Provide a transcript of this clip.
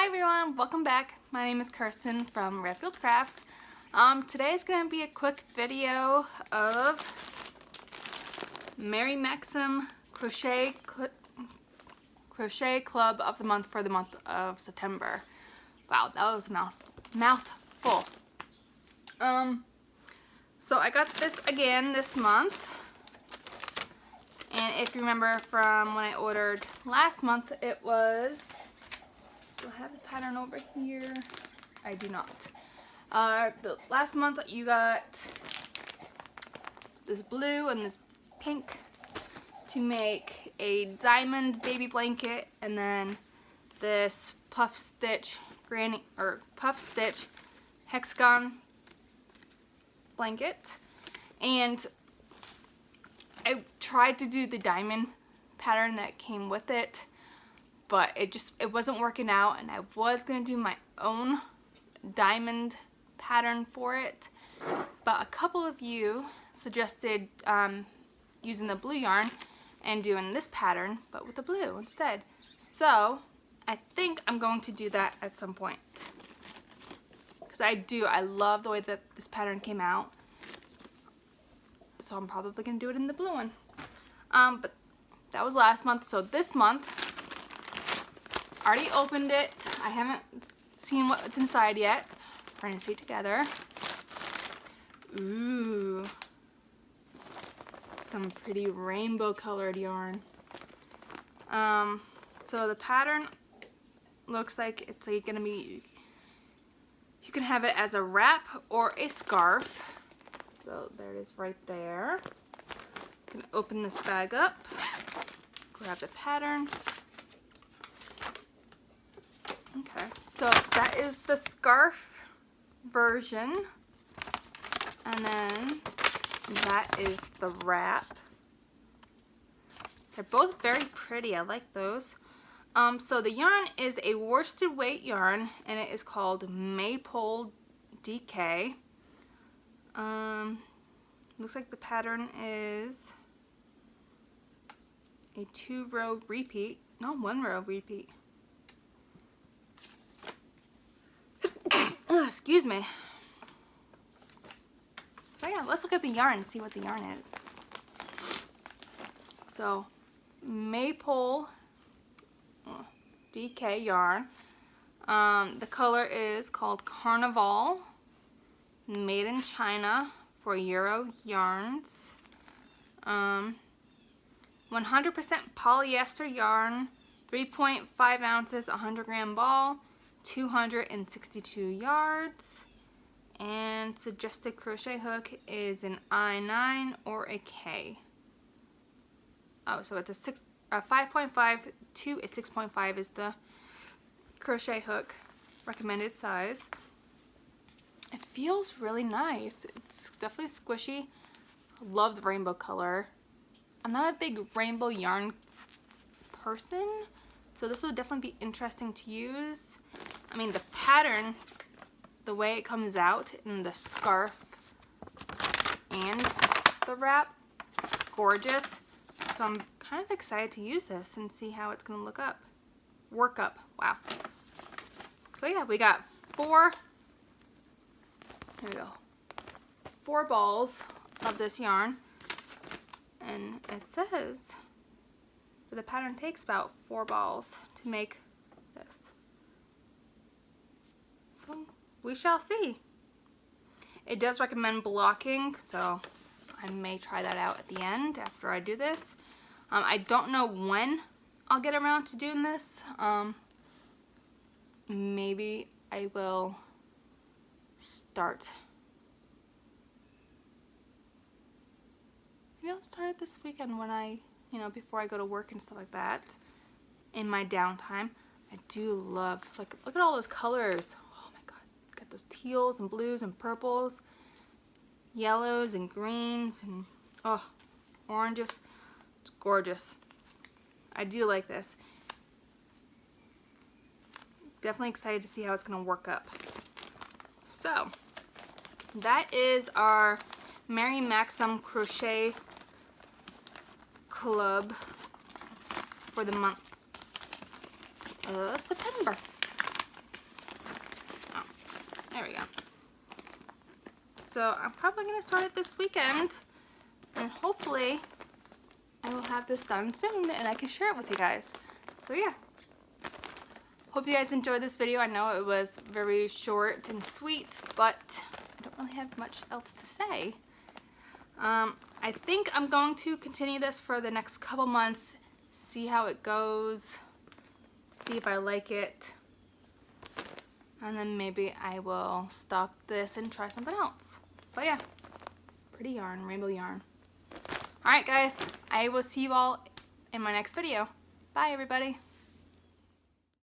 everyone, welcome back. My name is Kirsten from Redfield Crafts. Today is going to be a quick video of Mary Maxim Crochet Club of the Month for the month of September. Wow, that was a mouthful. So I got this again this month. And if you remember from when I ordered last month, it was... Do I have the pattern over here? I do not. The last month you got this blue and this pink to make a diamond baby blanket, and then this puff stitch hexagon blanket. And I tried to do the diamond pattern that came with it, but it wasn't working out, and I was gonna do my own diamond pattern for it, but a couple of you suggested using the blue yarn and doing this pattern but with the blue instead. So I think I'm going to do that at some point, because I love the way that this pattern came out, so I'm probably gonna do it in the blue one. But that was last month. So this month, already opened it. I haven't seen what's inside yet. We're gonna see it together. Ooh, some pretty rainbow colored yarn. So the pattern looks like it's like gonna be, you can have it as a wrap or a scarf. So there it is right there. You can open this bag up, grab the pattern. Okay, so that is the scarf version, and then that is the wrap. They're both very pretty. I like those. So the yarn is a worsted weight yarn, and it is called Maypole DK. Looks like the pattern is a 2-row repeat, no, 1-row repeat. Excuse me. So yeah, let's look at the yarn and see what the yarn is. So, Maypole DK yarn. The color is called Carnival, made in China for Euro yarns. 100% polyester yarn, 3.5 ounces, 100 gram ball, 262 yards, and suggested crochet hook is an I9 or a K. Oh, so it's a 5.5 to a 6.5 is the crochet hook recommended size. It feels really nice. It's definitely squishy. I love the rainbow color. I'm not a big rainbow yarn person, so this will definitely be interesting to use. I mean, the pattern, the way it comes out in the scarf and the wrap, it's gorgeous. So I'm kind of excited to use this and see how it's gonna work up. Wow. So yeah, we got here we go, 4 balls of this yarn, and it says that the pattern takes about 4 balls to make this. So we shall see. It does recommend blocking, so I may try that out at the end after I do this. I don't know when I'll get around to doing this. Maybe I will start. Maybe I'll start it this weekend when before I go to work and stuff like that. In my downtime, I do love, look at all those colors. Oh my god, got those teals and blues and purples, yellows and greens, and oranges. It's gorgeous. I do like this. Definitely excited to see how it's gonna work up. So that is our Mary Maxim Crochet Club for the month of September. There we go. So I'm probably going to start it this weekend, and hopefully I will have this done soon and I can share it with you guys. So yeah. Hope you guys enjoyed this video. I know it was very short and sweet, but I don't really have much else to say. I think I'm going to continue this for the next couple months, see how it goes, see if I like it, and then maybe I will stop this and try something else. But yeah, pretty yarn, rainbow yarn. Alright guys, I will see you all in my next video. Bye everybody.